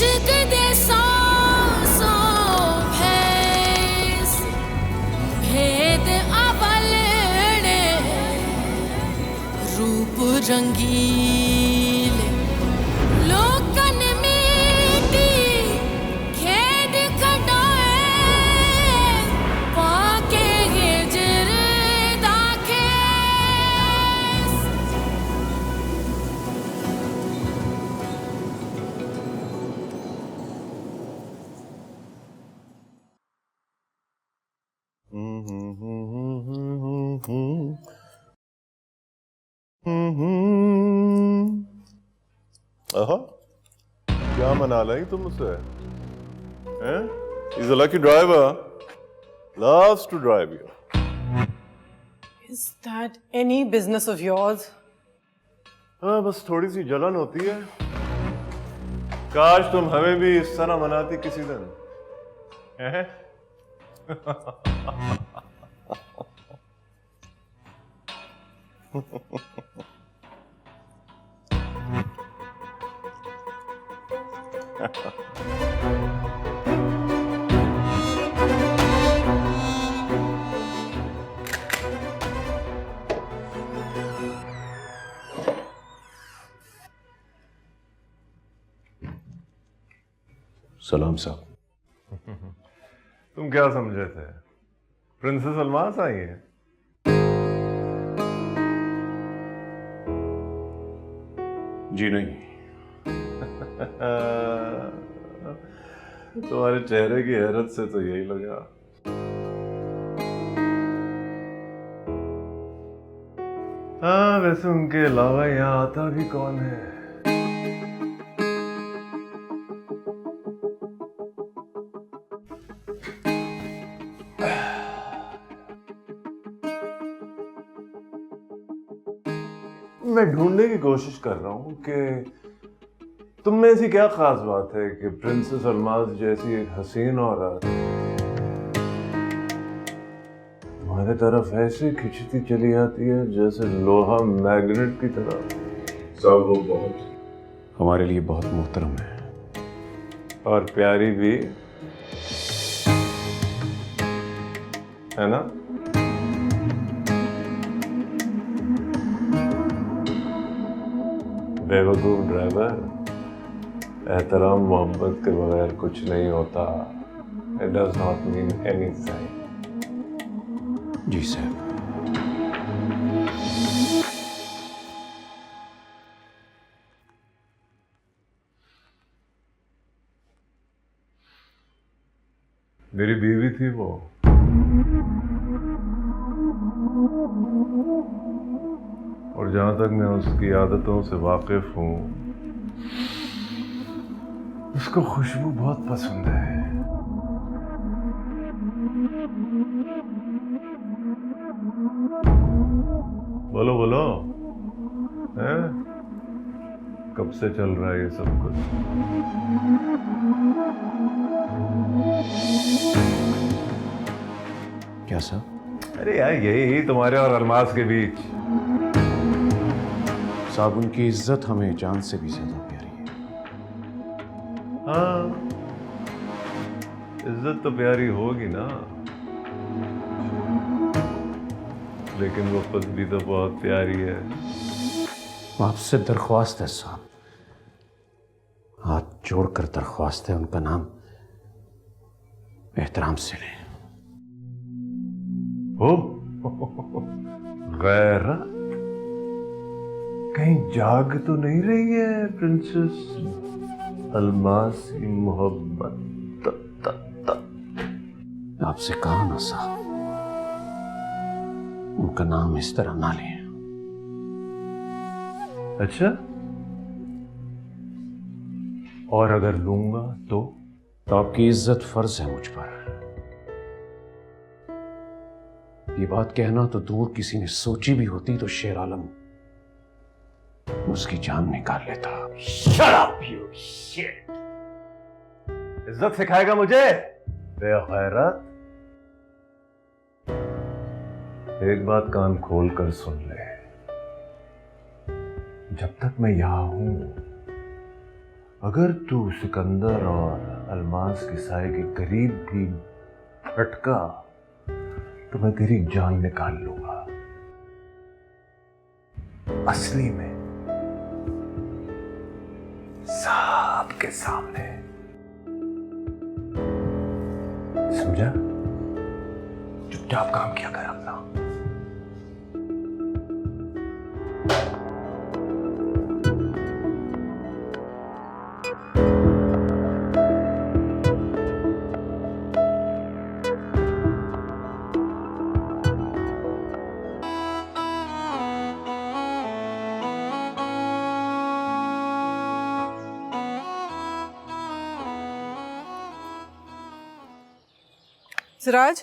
इश्क दे सौ भैस भेद अवलने रूप रंगीले लोकन मीठी खेद खटाए पाके हिजर दाखेस। आहा, क्या मना लाई तुम उसे? He's a lucky driver. Loves to drive you. Is that any business of yours? हाँ, बस थोड़ी सी जलन होती है। काश तुम हमें भी इस तरह मनाती किसी दिन। हैं? सलाम साहब। तुम क्या समझे थे? प्रिंसेस अलमास आई है? जी नहीं। तुम्हारे चेहरे की हैरत से तो यही लगा। हाँ, वैसे उनके अलावा यहाँ आता भी कौन है? मैं ढूंढने की कोशिश कर रहा हूं कि तुम में ऐसी क्या खास बात है कि प्रिंसेस अलमास जैसी एक हसीन औरत तुम्हारे तरफ ऐसे खिंचती चली आती है जैसे लोहा मैग्नेट की तरह। साहब वो बहुत हमारे लिए बहुत मोहतरम है और प्यारी भी है ना? बेवकूफ ड्राइवर, एहतराम मोहब्बत के बगैर कुछ नहीं होता। It does not mean anything. जी साहब। मेरी बीवी थी वो। और जहां तक मैं उसकी आदतों से वाकिफ हूं, उसको खुशबू बहुत पसंद है। बोलो बोलो, हैं? कब से चल रहा है ये सब कुछ? क्या साहब? अरे यार, यही तुम्हारे और अलमास के बीच। साहब उनकी इज्जत हमें जान से भी ज्यादा प्यारी है। हाँ, इज्जत तो प्यारी होगी ना, लेकिन वो खुद भी तो बहुत प्यारी है। आपसे दरख्वास्त है साहब, हाथ जोड़कर दरख्वास्त है, उनका नाम एहतराम से लें। हो गैरत कहीं जाग तो नहीं रही है प्रिंसेस अलमास की मोहब्बत? आपसे कहा ना साहब, उनका नाम इस तरह ना लें। अच्छा, और अगर लूंगा तो आपकी इज्जत फर्ज है मुझ पर। ये बात कहना तो दूर, किसी ने सोची भी होती तो शेर आलम उसकी जान निकाल लेता। Shut up, you shit! इज्जत सिखाएगा मुझे बेगैरत? एक बात कान खोल कर सुन ले, जब तक मैं यहां हूं अगर तू सिकंदर और अल्मास के साए के करीब भी भटका तो मैं तेरी जान निकाल लूंगा। असली में सबके सामने। समझा? चुपचाप काम किया कर अपना। सिराज,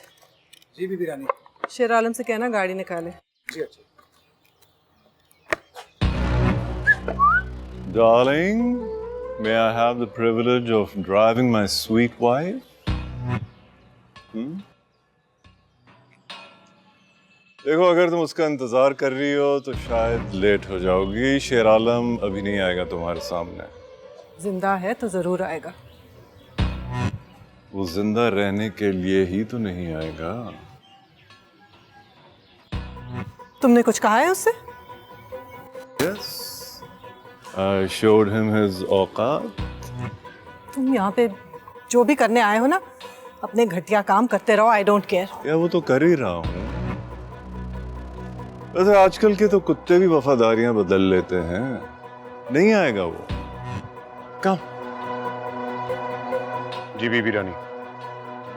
जी बीबी रानी। शेर आलम से कहना गाड़ी निकाले। जी अच्छा। Darling, may I have the privilege of driving my sweet wife? देखो, अगर तुम उसका इंतजार कर रही हो तो शायद लेट हो जाओगी। शेर आलम अभी नहीं आएगा तुम्हारे सामने। जिंदा है तो जरूर आएगा। वो जिंदा रहने के लिए ही तो नहीं आएगा। तुमने कुछ कहा है उससे? Yes, I showed him his औकात। तुम यहाँ पे जो भी करने आए हो ना, अपने घटिया काम करते रहो। I don't care. या वो तो कर ही रहा हूँ। वैसे आजकल के तो कुत्ते भी वफादारियां बदल लेते हैं। नहीं आएगा वो। कम। जी बीबी रानी,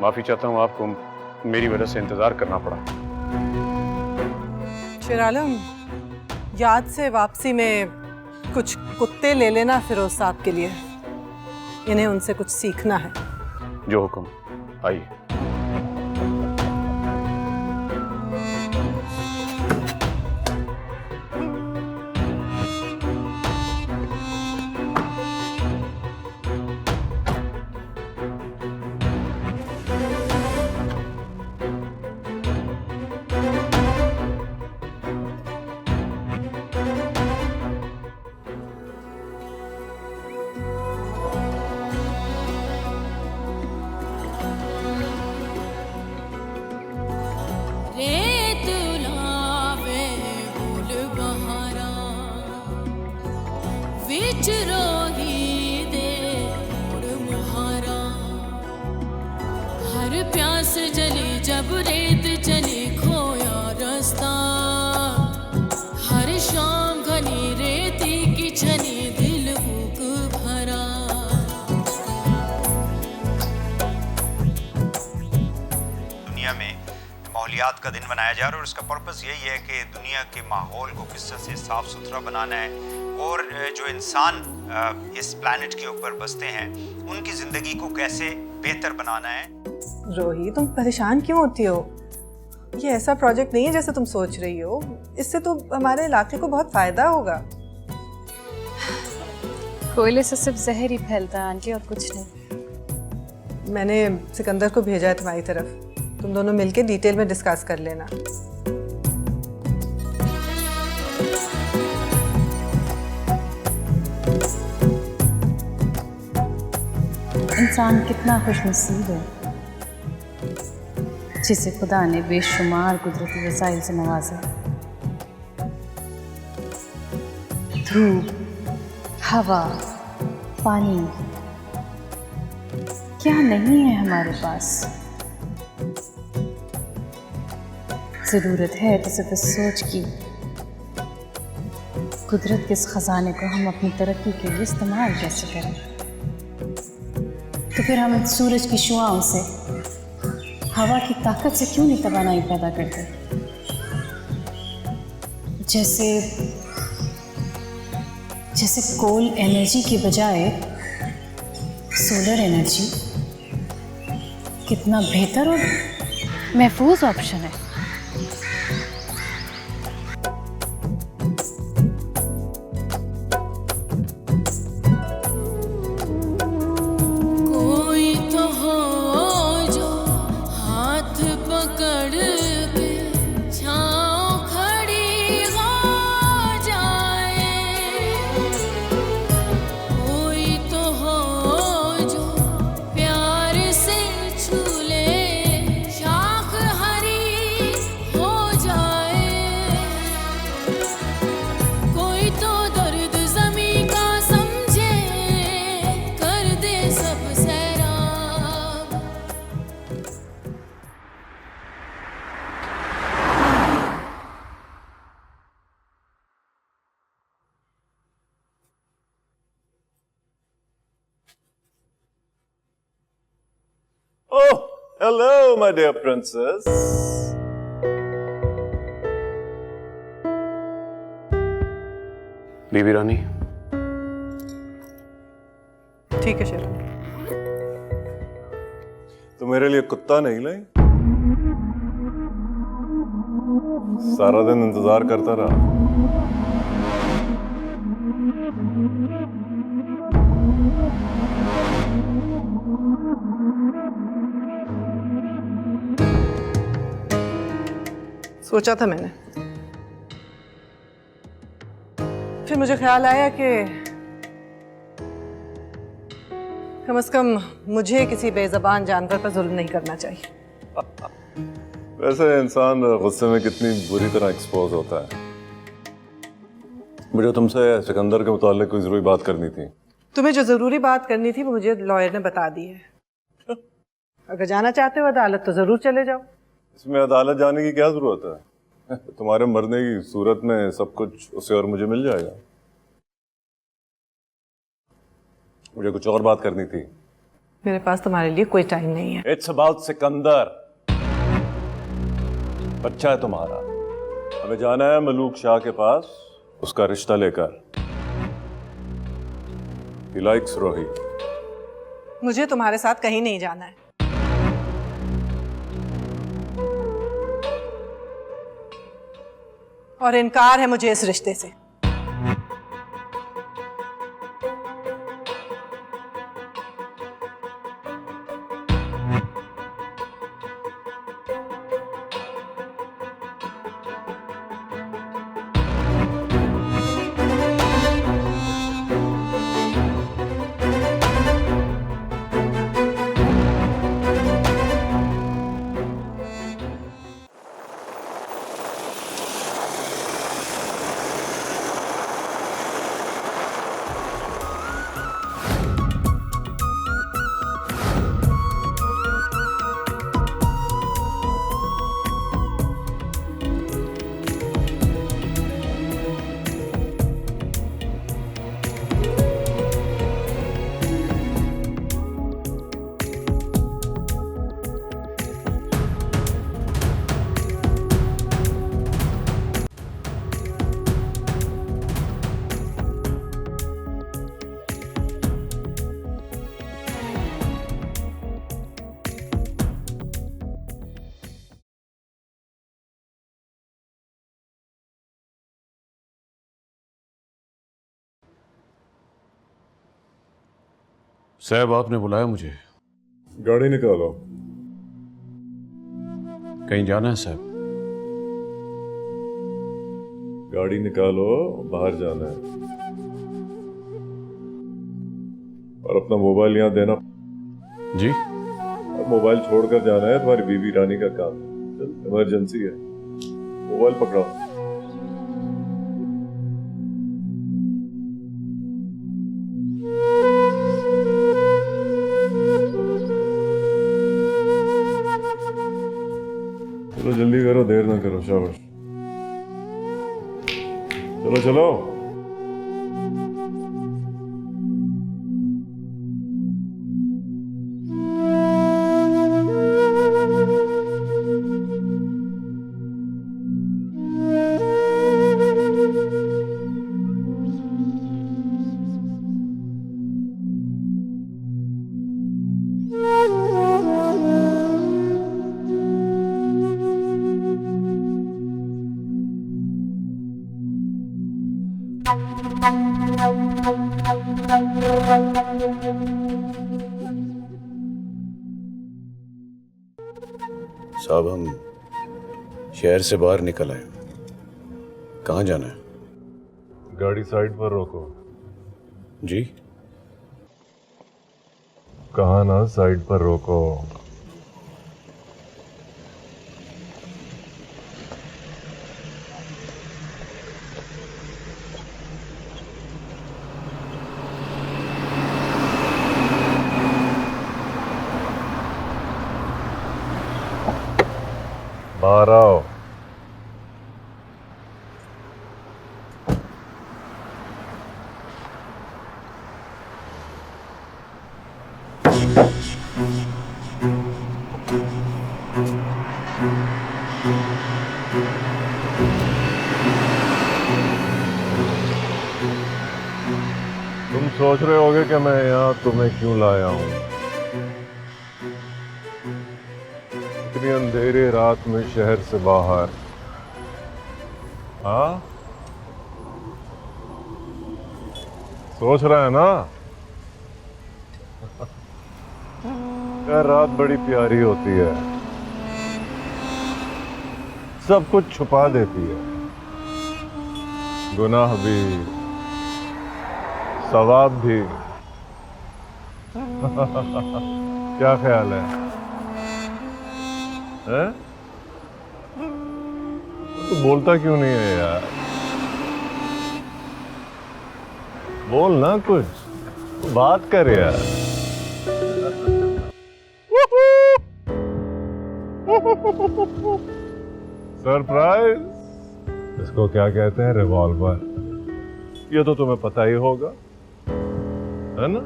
माफी चाहता हूँ, आपको मेरी वजह से इंतजार करना पड़ा। शेर आलम, याद से वापसी में कुछ कुत्ते ले लेना फिरोज साहब के लिए। इन्हें उनसे कुछ सीखना है। जो हुक्म। आइए। रेत लावे फूल बहारा विच रोही दे मोड़ मुहारा हर प्यास जली जब रेत चली खोया रास्ता हर शाम घनी रेती की छनी दिल भूख भरा दुनिया में माहौलियात का दिन मनाया जा रहा है और इसका पर्पस यही है कि दुनिया के माहौल को किस तरह से साफ़ सुथरा बनाना है और जो इंसान इस प्लैनेट के ऊपर बसते हैं उनकी ज़िंदगी को कैसे बेहतर बनाना है। रोही, तुम परेशान क्यों होती हो? ये ऐसा प्रोजेक्ट नहीं है जैसे तुम सोच रही हो। इससे तो हमारे इलाके को बहुत फायदा होगा। कोयले से सिर्फ जहर ही फैलता है आंटी, और कुछ नहीं। मैंने सिकंदर को भेजा है तुम्हारी तरफ। तुम दोनों मिलके डिटेल में डिस्कस कर लेना। इंसान कितना खुशनसीब है जिसे खुदा ने बेशुमार कुदरती वसाइल से नवाजा। धूप, हवा, पानी, क्या नहीं है हमारे पास। ज़रूरत है तो सिर्फ इस सोच की, कुदरत के इस ख़जाने को हम अपनी तरक्की के लिए इस्तेमाल कैसे करें। तो फिर हम सूरज की शुआओं से, हवा की ताकत से क्यों नहीं तवानाई पैदा करते। जैसे कोल एनर्जी की बजाय सोलर एनर्जी कितना बेहतर और महफूज ऑप्शन है। कोई तो हो जो हाथ पकड़ के छाँव खड़ी हो जाए कोई तो Oh, hello, my dear princess. बीबी रानी, ठीक है शेर। तो मेरे लिए कुत्ता नहीं लाई? सारा दिन इंतजार करता रहा। सोचा था मैंने, फिर मुझे ख्याल आया कि कम से कम मुझे किसी बेज़बान जानवर पर जुल्म नहीं करना चाहिए। वैसे इंसान गुस्से में कितनी बुरी तरह एक्सपोज होता है। मुझे तुमसे सिकंदर के मुतालिक कोई जरूरी बात करनी थी। तुम्हें जो जरूरी बात करनी थी वो मुझे लॉयर ने बता दी है। अगर जाना चाहते हो अदालत तो जरूर चले जाओ। इसमें अदालत जाने की क्या जरूरत है? तुम्हारे मरने की सूरत में सब कुछ उसे और मुझे मिल जाएगा। मुझे कुछ और बात करनी थी। मेरे पास तुम्हारे लिए कोई टाइम नहीं है। It's about Sikandar. बच्चा है तुम्हारा, हमें जाना है मलूक शाह के पास उसका रिश्ता लेकर। He likes रोही। मुझे तुम्हारे साथ कहीं नहीं जाना है। और इनकार है मुझे इस रिश्ते से। साहब आपने बुलाया मुझे? गाड़ी निकालो। कहीं जाना है साहब? गाड़ी निकालो, बाहर जाना है। और अपना मोबाइल यहाँ देना। जी? अब मोबाइल छोड़कर जाना है, तुम्हारी बीबी रानी का काम है। चल, इमरजेंसी है। मोबाइल पकड़ो। चलो जल्दी करो, देर ना करो। शाबाश, चलो चलो। साहब हम शहर से बाहर निकल आए। कहाँ जाना है? गाड़ी साइड पर रोको। जी? कहा ना साइड पर रोको। बाहर आओ। सोच रहे होगे कि मैं यहाँ तुम्हें क्यों लाया हूँ। इतनी अंधेरी रात में शहर से बाहर। हाँ, सोच रहा है ना? यार रात बड़ी प्यारी होती है, सब कुछ छुपा देती है, गुनाह भी, सवाब भी। क्या ख्याल है? हैं? तो बोलता क्यों नहीं है यार? बोल ना, कुछ बात कर यार। सरप्राइज, इसको क्या कहते हैं? रिवॉल्वर। ये तो तुम्हें पता ही होगा, है ना?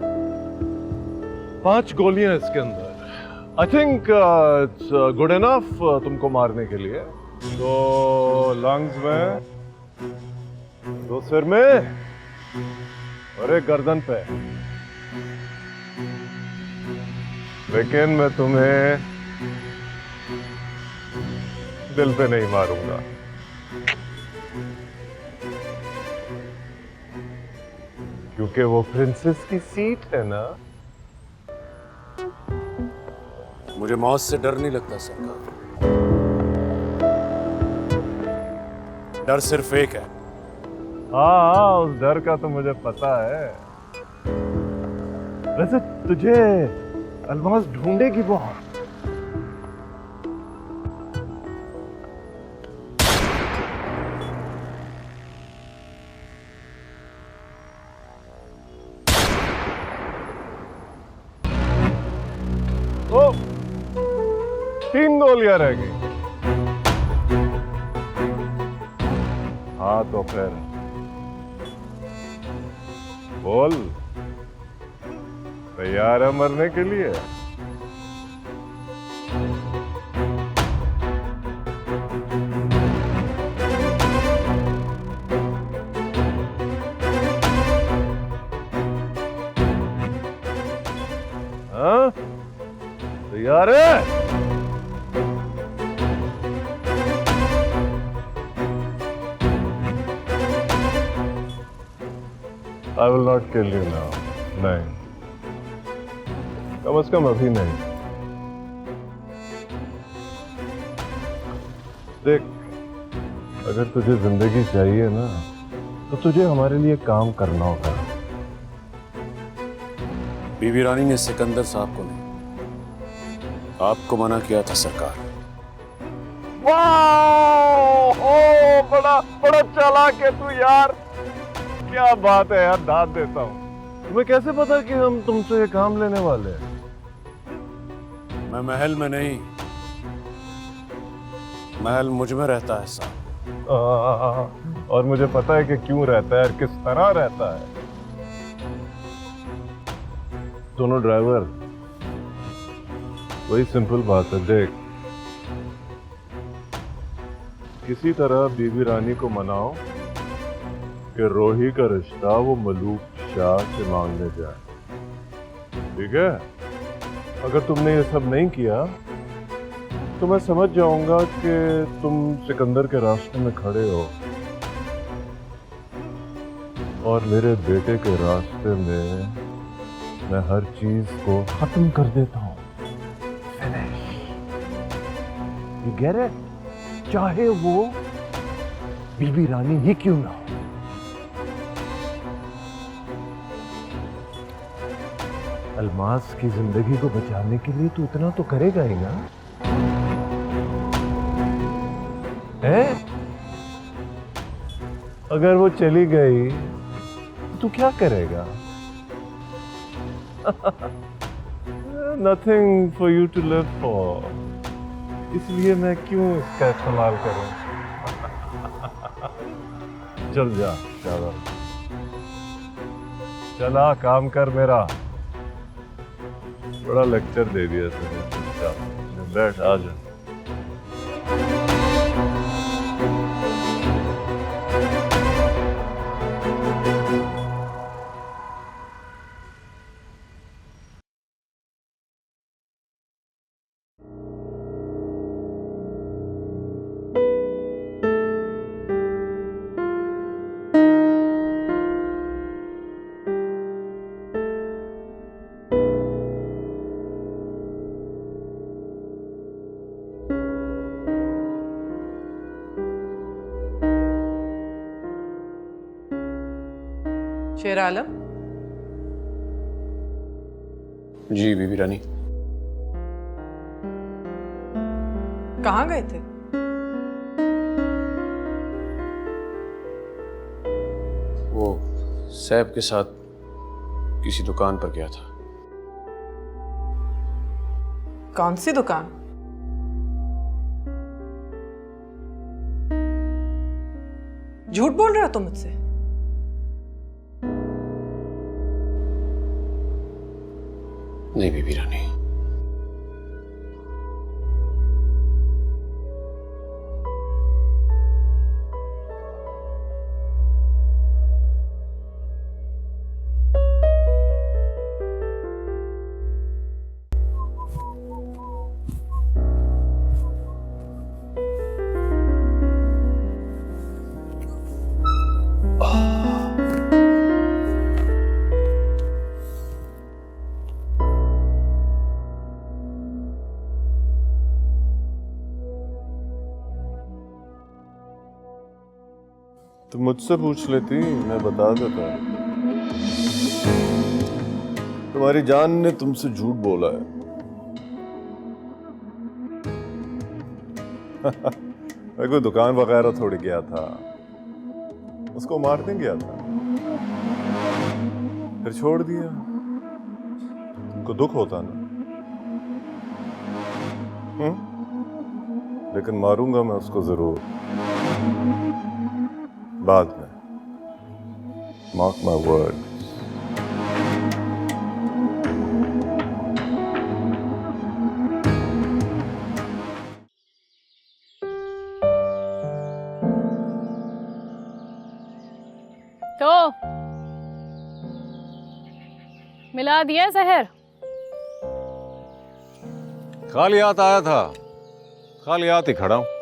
5 गोलियां इसके अंदर। I think it's good enough तुमको मारने के लिए। 2 लंग्स में, 2 सिर में और 1 गर्दन पे। लेकिन मैं तुम्हें दिल पे नहीं मारूंगा, क्योंकि वो प्रिंसेस की सीट है ना। मुझे मौत से डर नहीं लगता सरकार, डर सिर्फ एक है। हाँ, उस डर का तो मुझे पता है। वैसे तुझे अलमास ढूंढेगी बहुत। ओ, 3 गोलियां रह गई। हाँ तो फिर बोल, तैयार है मरने के लिए? हाँ, तैयार है? I will not kill you now. नहीं, कम से कम अभी नहीं। देख, अगर तुझे जिंदगी चाहिए ना, तो तुझे हमारे लिए काम करना होगा। बीबी रानी ने सिकंदर साहब को नहीं, आपको मना किया था सरकार। वाह! ओ, बड़ा बड़ा चालाक है तू यार। क्या बात है यार, दाद देता हूँ। तुम्हें कैसे पता कि हम तुमसे ये काम लेने वाले हैं? मैं महल में नहीं, महल मुझ में रहता है साहब। और मुझे पता है कि क्यों रहता है और किस तरह रहता है। दोनों ड्राइवर, वही सिंपल बात है। देख, किसी तरह बीबी रानी को मनाओ कि रोही का रिश्ता वो मलूक शाह से मांगने जाए, ठीक है? अगर तुमने ये सब नहीं किया तो मैं समझ जाऊंगा कि तुम सिकंदर के रास्ते में खड़े हो और मेरे बेटे के रास्ते में मैं हर चीज को खत्म कर देता हूं। फिनिश। You get it? चाहे वो बीबी रानी ही क्यों ना हो। अलमास की जिंदगी को बचाने के लिए तू इतना तो करेगा ही ना, है? अगर वो चली गई तो तू क्या करेगा? Nothing for you to live for. इसलिए मैं क्यों इसका इस्तेमाल करूं? चल जा, चला काम कर मेरा। बड़ा लेक्चर दे दिया तुझे। बैठ, आ जा। शेर आलम, जी बीबी रानी। कहाँ गए थे? वो सैफ के साथ किसी दुकान पर गया था। कौन सी दुकान? झूठ बोल रहे हो तुम मुझसे? नहीं बीबी रानी, तो मुझसे पूछ लेती, मैं बता देता। तुम्हारी जान ने तुमसे झूठ बोला है। मैं कोई दुकान वगैरह थोड़ी गया था, उसको मारने गया था, फिर छोड़ दिया। तुमको दुख होता ना? लेकिन मारूंगा मैं उसको जरूर, बाद में। Mark my word. तो मिला दिया जहर? खाली हाथ आया था, खाली हाथ ही खड़ा हूं।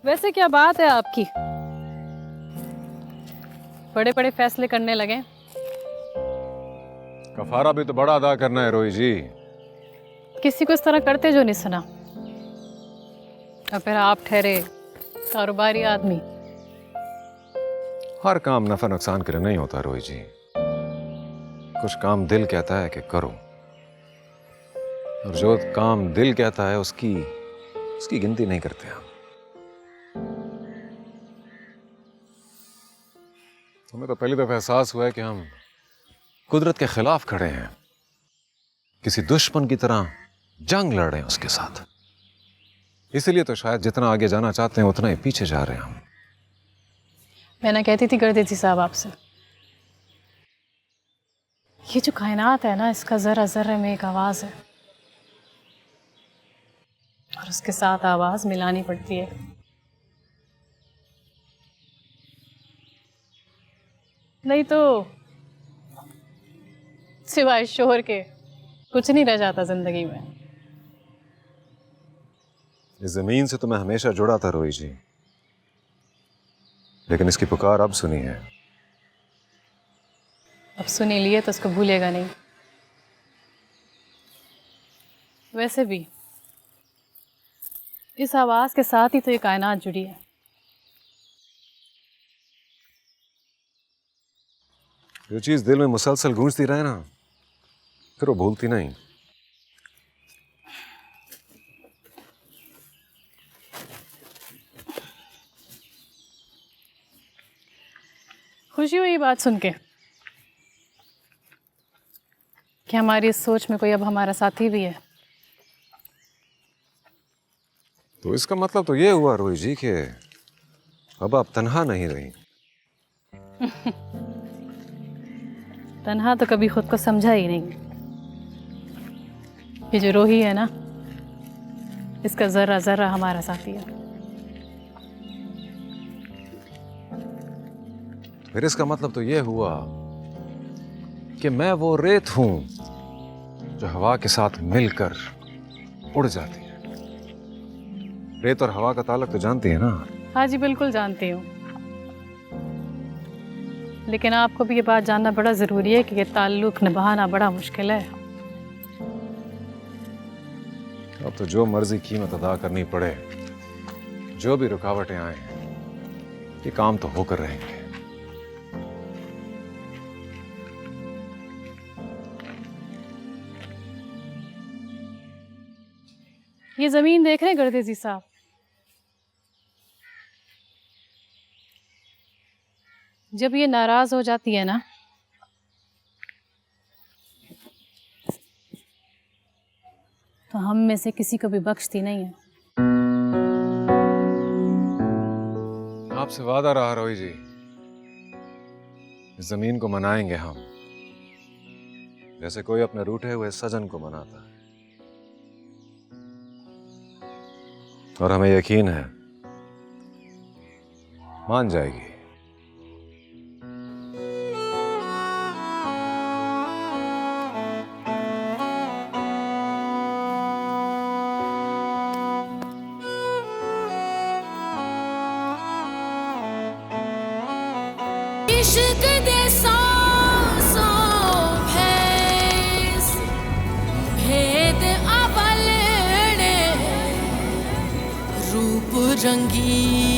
वैसे क्या बात है आपकी, बड़े बड़े फैसले करने लगे। कफारा भी तो बड़ा अदा करना है रोही जी। किसी को इस तरह करते जो नहीं सुना। और फिर आप ठहरे कारोबारी आदमी। हर काम नफा नुकसान के लिए नहीं होता रोही जी। कुछ काम दिल कहता है कि करो, और जो काम दिल कहता है उसकी गिनती नहीं करते हम। हमें तो पहली दफा एहसास हुआ है कि हम कुदरत के खिलाफ खड़े हैं, किसी दुश्मन की तरह जंग लड़ रहे हैं उसके साथ। इसीलिए तो शायद जितना आगे जाना चाहते हैं उतना ही पीछे जा रहे हैं हम। मैं ना कहती थी गर्देजी साहब आपसे, ये जो कायनात है ना, इसका जरा जरा में एक आवाज है, और उसके साथ आवाज मिलानी पड़ती है। नहीं तो सिवाय शोर के कुछ नहीं रह जाता जिंदगी में। इस जमीन से तो मैं हमेशा जुड़ा था रोही जी, लेकिन इसकी पुकार अब सुनी है। अब सुनी लिए तो उसको भूलेगा नहीं। वैसे भी इस आवाज के साथ ही तो ये कायनात जुड़ी है। जो चीज दिल में मुसलसल गूंजती रहे ना, फिर वो भूलती नहीं। खुशी हुई बात सुन के कि हमारी इस सोच में कोई अब हमारा साथी भी है। तो इसका मतलब तो ये हुआ रोही जी कि अब आप तन्हा नहीं रही। तन्हा तो कभी खुद को समझा ही नहीं। ये जो रोही है ना, इसका जरा जरा हमारा साथी है। फिर इसका मतलब तो ये हुआ कि मैं वो रेत हूं जो हवा के साथ मिलकर उड़ जाती है। रेत और हवा का ताल्लुक तो जानती है ना? हाँ जी, बिल्कुल जानती हूँ। लेकिन आपको भी ये बात जानना बड़ा ज़रूरी है कि ये ताल्लुक निभाना बड़ा मुश्किल है। अब तो जो मर्जी कीमत अदा करनी पड़े, जो भी रुकावटें आए, ये काम तो होकर रहेंगे। ये जमीन देख रहे हैं गर्देजी साहब? जब ये नाराज हो जाती है ना, तो हम में से किसी को भी बख्शती नहीं है। आपसे वादा रहा रोही जी, इस जमीन को मनाएंगे हम, जैसे कोई अपने रूठे हुए सजन को मनाता है। और हमें यकीन है मान जाएगी। इश्क दे सौ भैंस भेद अवलड़े रूप रंगी